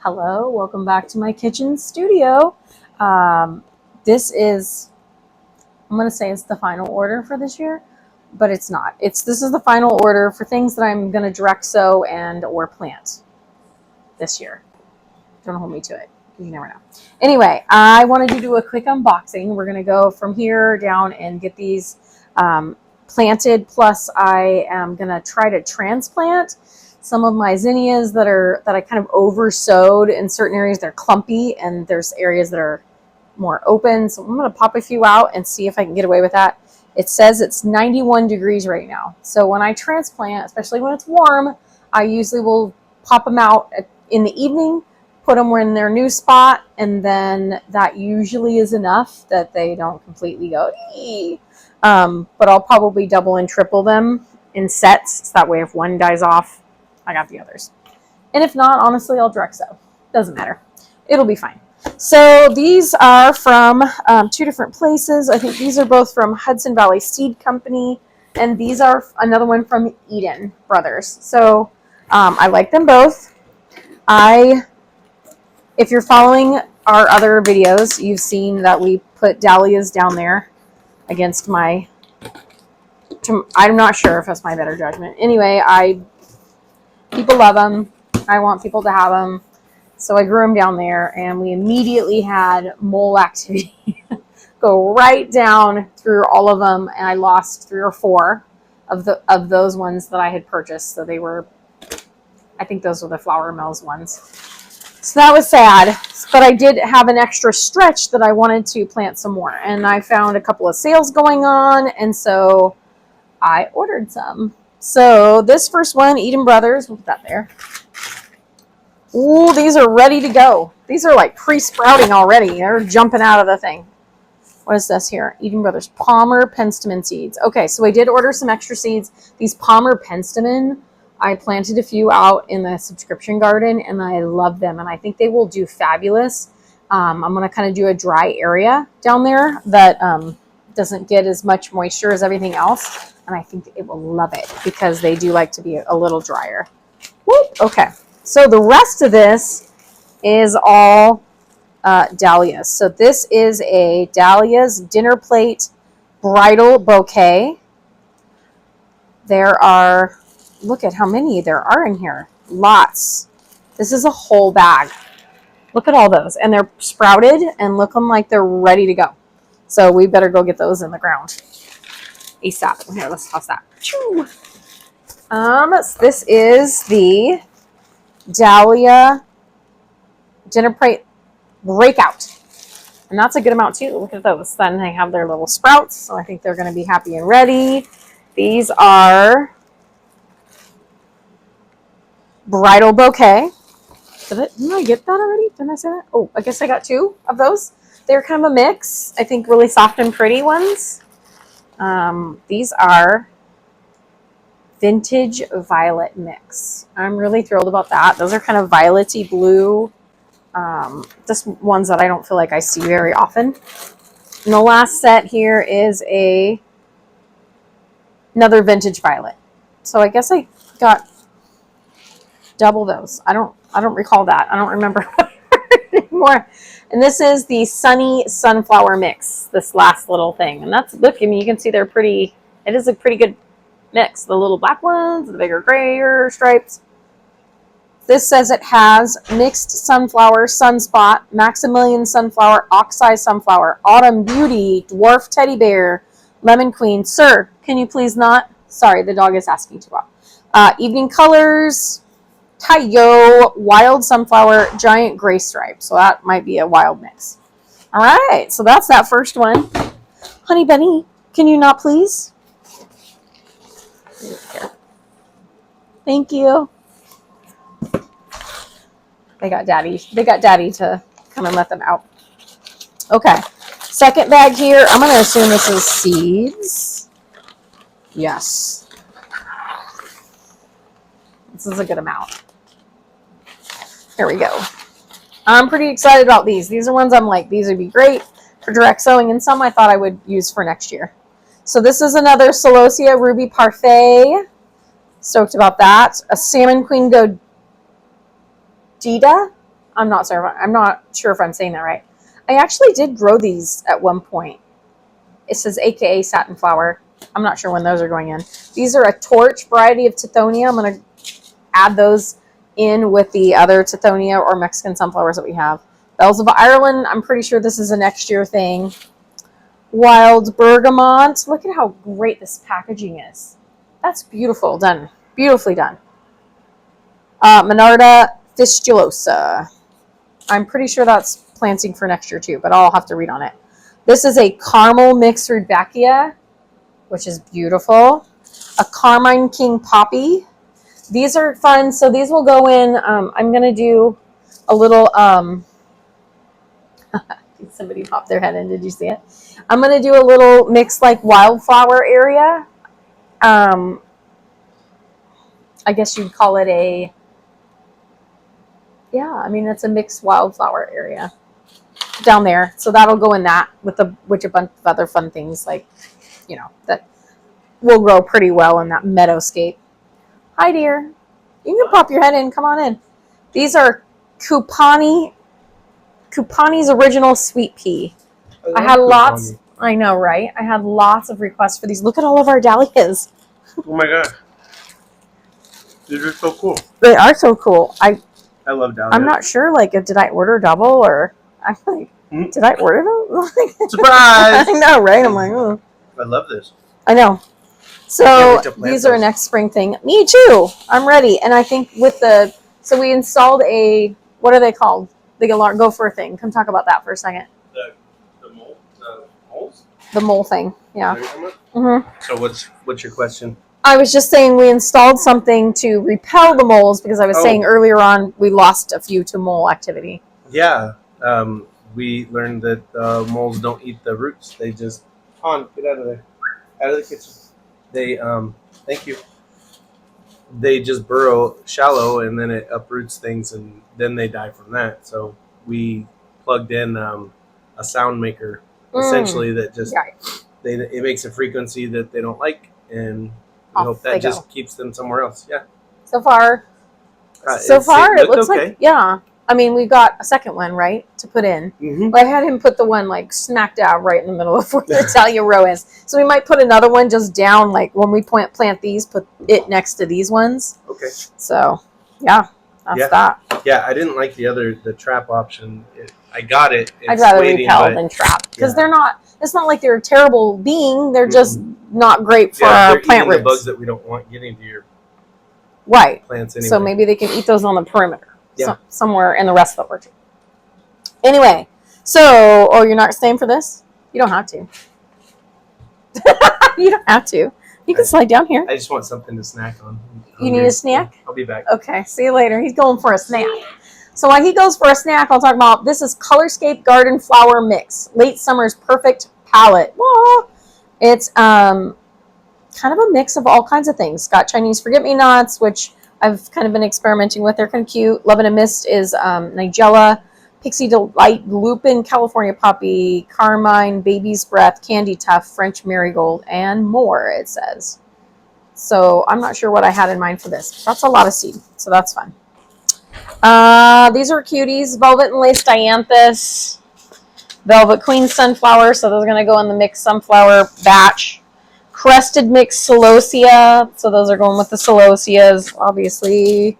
Hello, welcome back to my kitchen studio. This is, I'm going to say it's the final order for this year, but it's not. This is the final order for things that I'm going to direct sow and or plant this year. Don't hold me to it, because you never know. Anyway, I wanted to do a quick unboxing. We're going to go from here down and get these planted, plus I am going to try to transplant some of my zinnias that I kind of over sowed in certain areas. They're clumpy, and there's areas that are more open. So I'm going to pop a few out and see if I can get away with that. It says it's 91 degrees right now. So when I transplant, especially when it's warm, I usually will pop them out in the evening, put them in their new spot, and then that usually is enough that they don't completely go, ee. But I'll probably double and triple them in sets. So that way if one dies off, I got the others. And if not, honestly, I'll direct sow. Doesn't matter. It'll be fine. So these are from two different places. I think these are both from Hudson Valley Seed Company, and these are another one from Eden Brothers. So I like them both. If you're following our other videos, you've seen that we put dahlias down there against I'm not sure if that's my better judgment. Anyway, people love them. I want people to have them. So I grew them down there, and we immediately had mole activity go right down through all of them, and I lost 3 or 4 of those ones that I had purchased. So I think those were the Flower Mills ones. So that was sad, but I did have an extra stretch that I wanted to plant some more, and I found a couple of sales going on, and so I ordered some. So this first one, Eden Brothers, we'll put that there. Ooh, these are ready to go. These are like pre-sprouting already. They're jumping out of the thing. What is this here? Eden Brothers Palmer Penstemon seeds. Okay, so I did order some extra seeds. These Palmer Penstemon, I planted a few out in the subscription garden, and I love them, and I think they will do fabulous. I'm going to kind of do a dry area down there that doesn't get as much moisture as everything else, and I think it will love it because they do like to be a little drier. Whoop, okay. So the rest of this is all dahlias. So this is a dahlias dinner plate bridal bouquet. There are, look at how many there are in here. Lots. This is a whole bag. Look at all those. And they're sprouted and looking like they're ready to go. So we better go get those in the ground ASAP. Here, let's toss that. So this is the Dahlia dinner plate breakout, and that's a good amount too. Look at those. Then they have their little sprouts, so I think they're going to be happy and ready. These are bridal bouquet. Didn't I get that already? Didn't I say that? Oh, I guess I got 2 of those. They're kind of a mix. I think really soft and pretty ones. These are vintage violet mix. I'm really thrilled about that. Those are kind of violety blue. Just ones that I don't feel like I see very often. And the last set here is another vintage violet. So I guess I got double those. I don't recall that. I don't remember anymore. And this is the Sunny Sunflower mix, this last little thing. And that's, look, I mean, you can see they're pretty, it is a pretty good mix. The little black ones, the bigger grayer stripes. This says it has mixed sunflower, sunspot, Maximilian sunflower, oxeye sunflower, autumn beauty, dwarf teddy bear, lemon queen. Sir, can you please not? Sorry, the dog is asking to walk. Evening colors, Tayo, wild sunflower, giant gray stripe. So that might be a wild mix. All right, so that's that first one. Honey bunny, can you not please? Thank you. They got daddy to come and let them out. Okay. Second bag here. I'm going to assume this is seeds. Yes. This is a good amount. Here we go. I'm pretty excited about these. These are ones I'm like, these would be great for direct sowing, and some I thought I would use for next year. So this is another Celosia Ruby Parfait. Stoked about that. A Salmon Queen Godida. I'm not sure if I'm saying that right. I actually did grow these at one point. It says AKA satin flower. I'm not sure when those are going in. These are a torch variety of Tithonia. I'm going to add those in with the other Tithonia or Mexican sunflowers that we have. Bells of Ireland, I'm pretty sure this is a next year thing. Wild bergamot. Look at how great this packaging is. That's beautiful done. Beautifully done. Monarda fistulosa. I'm pretty sure that's planting for next year too, but I'll have to read on it. This is a caramel mixed rudbeckia, which is beautiful. A Carmine King poppy. These are fun. So these will go in. I'm going to do a little... somebody popped their head in. Did you see it? I'm going to do a little mixed like wildflower area. I guess you'd call it a... Yeah, I mean, it's a mixed wildflower area down there. So that'll go in that with a bunch of other fun things like, that will grow pretty well in that meadowscape. Hi, dear. You can pop your head in. Come on in. These are Kupani's original sweet pea. I had lots. I know, right? I had lots of requests for these. Look at all of our dahlias. Oh my god. These are so cool. They are so cool. I love dahlias. I'm not sure, like, did I order double or... I'm like, did I order them? Surprise! I know, right? I'm like, oh. I love this. I know. So these are a next spring thing. Me too. I'm ready. And I think so we installed what are they called? The gopher thing. Come talk about that for a second. The moles? The mole thing. Yeah. Mm-hmm. So what's your question? I was just saying we installed something to repel the moles because I was saying earlier on we lost a few to mole activity. Yeah. We learned that moles don't eat the roots. They just... get out of there. Out of the kitchen. They, thank you. They just burrow shallow and then it uproots things and then they die from that. So we plugged in a sound maker essentially that just... It makes a frequency that they don't like and... I hope that just keeps them somewhere else. Yeah. So far, it looks like, yeah. I mean, we got a second one, right, to put in. Mm-hmm. But I had him put the one, like, smack dab right in the middle of where the dahlia row is. So we might put another one just down, like, when we plant these, put it next to these ones. Okay. So, yeah, that's that. Yeah, I didn't like the trap option. I got it. I'd rather repel than trap. Because they're not... It's not like they're a terrible being. They're just not great for our plant roots. The bugs that we don't want getting to your plants anyway. So maybe they can eat those on the perimeter. Yeah. Somewhere in the rest of the orchard. Anyway, so, you're not staying for this? You don't have to. You don't have to. You can slide down here. I just want something to snack on. You need a snack? I'll be back. Okay, see you later. He's going for a snack. So while he goes for a snack, I'll talk about, this is Colorscape Garden Flower Mix. Late Summer's Perfect Palette. Whoa. It's kind of a mix of all kinds of things. Got Chinese Forget-Me-Nots, which I've kind of been experimenting with. They're kind of cute. Love and a Mist is Nigella. Pixie Delight, Lupin, California Poppy, Carmine, Baby's Breath, Candy Tuft, French Marigold, and more, it says. So I'm not sure what I had in mind for this. That's a lot of seed, so that's fun. These are cuties. Velvet and Lace Dianthus. Velvet Queen Sunflower. So those are going to go in the mixed sunflower batch. Crested Mixed Celosia. So those are going with the Celosias, obviously.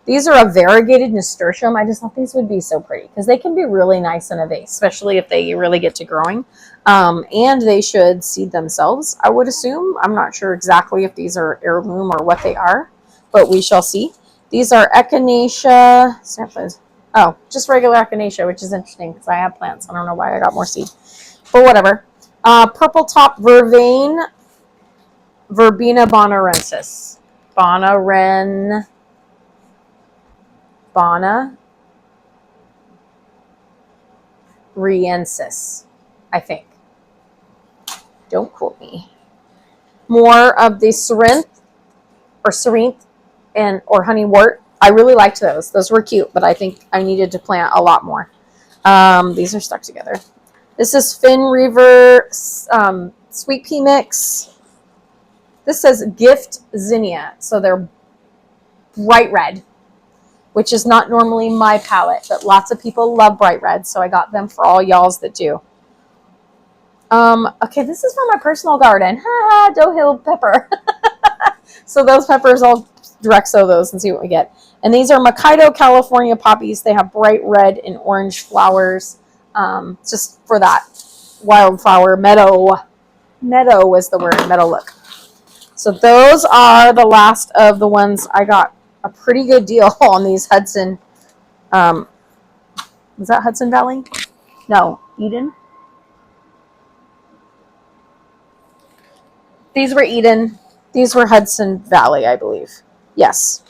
These are a variegated nasturtium. I just thought these would be so pretty because they can be really nice in a vase, especially if they really get to growing. And they should seed themselves, I would assume. I'm not sure exactly if these are heirloom or what they are, but we shall see. These are Echinacea. Oh, just regular Echinacea, which is interesting because I have plants. I don't know why I got more seed, but whatever. Purple top vervain, Verbena bonarensis. Bonariensis, I think. Don't quote me. More of the Cerinthe or honeywort. I really liked those. Those were cute, but I think I needed to plant a lot more. These are stuck together. This is Fin Reaver Sweet Pea Mix. This says Gift Zinnia, so they're bright red. which is not normally my palette, but lots of people love bright red, so I got them for all y'alls that do. Okay, this is from my personal garden. Ha, Doe Hill pepper. So those peppers, I'll direct sow those and see what we get. And these are Makaido California poppies. They have bright red and orange flowers, just for that wildflower meadow. Meadow was the word, meadow look. So those are the last of the ones. I got a pretty good deal on these Hudson. Was that Hudson Valley? No, Eden. These were Eden. These were Hudson Valley, I believe. Yes.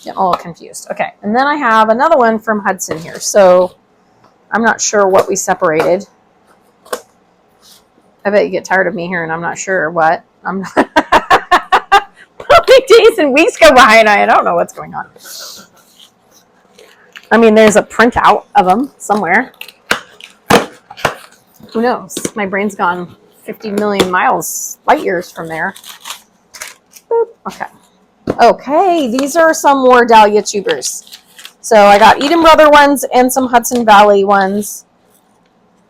I'm all confused. Okay, and then I have another one from Hudson here. So I'm not sure what we separated. I bet you get tired of me here, and I'm not sure what. I'm not. Probably days and weeks go by, and I don't know what's going on. I mean, there's a printout of them somewhere. Who knows? My brain's gone 50 million light years from there. Boop. Okay. Okay, these are some more Dahlia tubers. So I got Eden Brother ones and some Hudson Valley ones.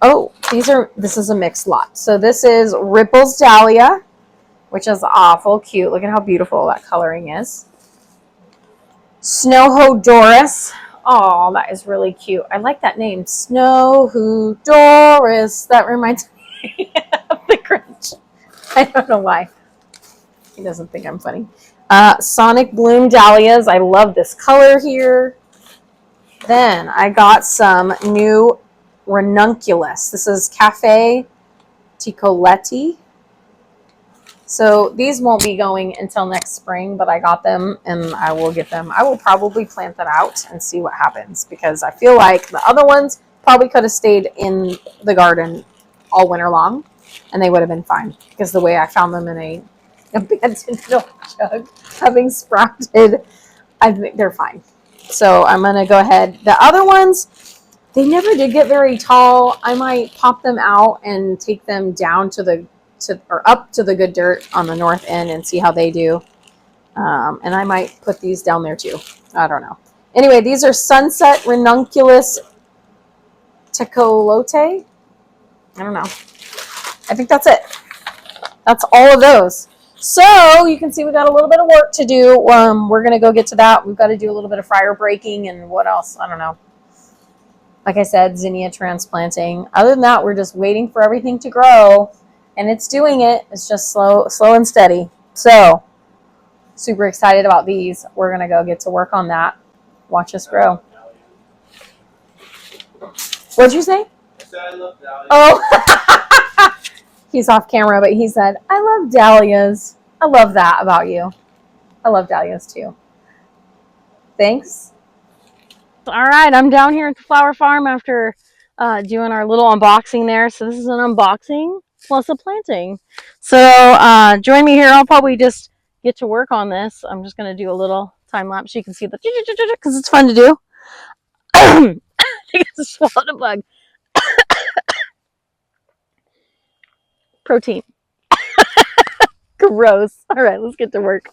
Oh, this is a mixed lot. So this is Ripples Dahlia, which is awful cute. Look at how beautiful that coloring is. Snowho Doris. Oh, that is really cute. I like that name, Snowho Doris. That reminds me of the Grinch. I don't know why. He doesn't think I'm funny. Sonic Bloom Dahlias. I love this color here. Then I got some new ranunculus. This is Cafe Ticoletti. So these won't be going until next spring, but I got them and I will get them. I will probably plant them out and see what happens because I feel like the other ones probably could have stayed in the garden all winter long and they would have been fine because the way I found them in a abandoned milk jug having sprouted, I think they're fine. So I'm going to go ahead. The other ones, they never did get very tall. I might pop them out and take them down up to the good dirt on the north end and see how they do. And I might put these down there too. I don't know. Anyway, these are Sunset Ranunculus Tecolote. I don't know. I think that's it. That's all of those. So you can see we got a little bit of work to do. We're going to go get to that. We've got to do a little bit of fryer breaking and what else? I don't know. Like I said, zinnia transplanting. Other than that, we're just waiting for everything to grow. And it's doing it. It's just slow and steady. So super excited about these. We're going to go get to work on that. Watch us grow. What'd you say? I said I love dahlias. Oh. He's off camera, but he said, I love dahlias. I love that about you. I love dahlias too. Thanks. All right, I'm down here at the flower farm after doing our little unboxing there. So this is an unboxing plus a planting. So join me here. I'll probably just get to work on this. I'm just going to do a little time lapse. You can see the because it's fun to do. I think I just swallowed a bug. Protein. Gross. All right, let's get to work.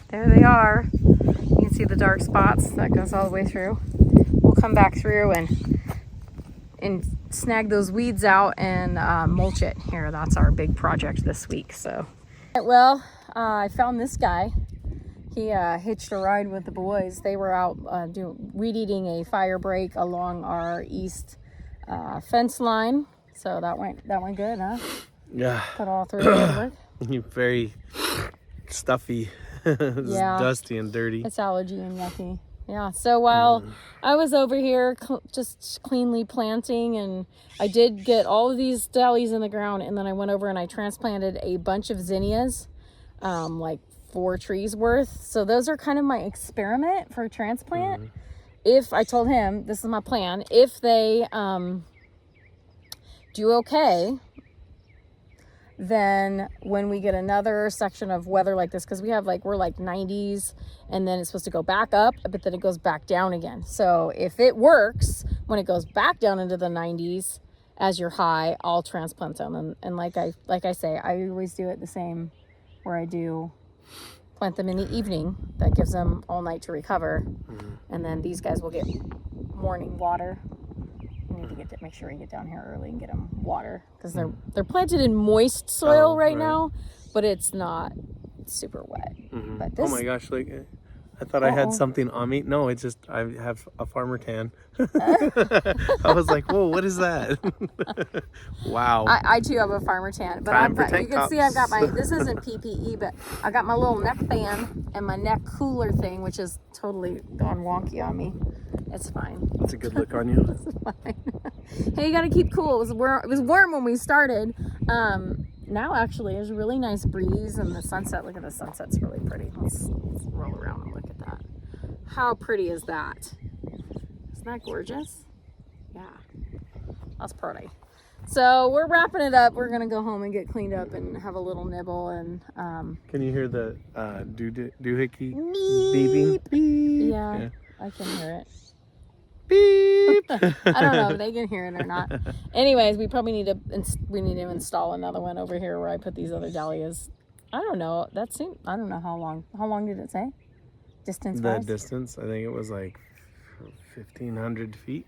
There they are. You can see the dark spots that goes all the way through. We'll come back through and snag those weeds out and mulch it. Here, that's our big project this week. So, well, I found this guy. He hitched a ride with the boys. They were out weed eating a fire break along our east fence line. So that went good, huh? Yeah. Put all three of them to work. You're very stuffy. It's dusty and dirty. It's allergy and yucky. Yeah. So while I was over here just cleanly planting, and I did get all of these dahlias in the ground, and then I went over and I transplanted a bunch of zinnias, like 4 trees worth. So those are kind of my experiment for transplant. If I told him this is my plan, if they do okay, then when we get another section of weather like this, because we're like 90s, and then it's supposed to go back up, but then it goes back down again. So if it works when it goes back down into the 90s as your high, I'll transplant them. And like I say, I always do it the same, where I do plant them in the evening. That gives them all night to recover, and then these guys will get morning water. We need to make sure we get down here early and get them water, because they're planted in moist soil right now, but it's not super wet. But this, oh my gosh, like I thought I had something on me. No, it's just I have a farmer tan. I was like, whoa, what is that? Wow. I too have a farmer tan, but you can see I've got my, this isn't PPE, but I got my little neck band and my neck cooler thing, which is totally gone wonky on me. It's fine. That's a good look on you. It's fine. Hey, you gotta keep cool. It was warm when we started. Now actually there's a really nice breeze, and the sunset, look at the sunset's really pretty. Let's roll around and look at that. How pretty is that? Isn't that gorgeous? Yeah, that's pretty. So we're wrapping it up. We're gonna go home and get cleaned up and have a little nibble. And can you hear the doohickey beeping? Beep. Yeah, I can hear it. Beep. I don't know if they can hear it or not. Anyways, we probably need to install another one over here where I put these other dahlias. I don't know. I don't know how long. How long did it say? Distance wise? The distance, I think it was like 1,500 feet,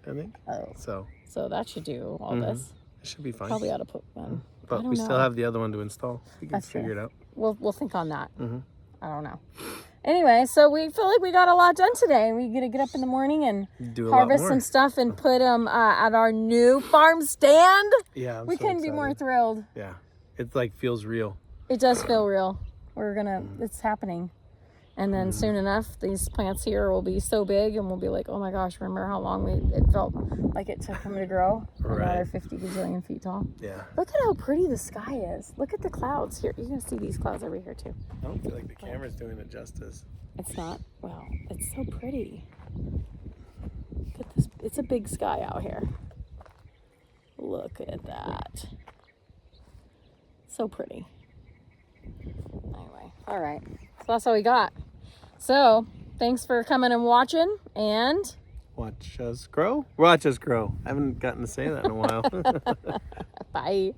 I think. Oh. So that should do all this. It should be fine. Probably ought to put one. But we still have the other one to install. We can figure it out. We'll think on that. I don't know. Anyway, so we feel like we got a lot done today. We get to get up in the morning and harvest some stuff and put them at our new farm stand. Yeah, we couldn't be more thrilled. Yeah, it like feels real. It does feel real. It's happening. And then soon enough, these plants here will be so big, and we'll be like, oh my gosh, remember how long it felt like it took them to grow? Right. Now they're 50 gazillion feet tall. Yeah. Look at how pretty the sky is. Look at the clouds here. You're going to see these clouds over here too. I don't feel like the camera's doing it justice. It's not. Well, it's so pretty. Look at this. It's a big sky out here. Look at that. So pretty. Anyway, all right. So that's all we got. So thanks for coming and watching, and watch us grow. Watch us grow. I haven't gotten to say that in a while. Bye.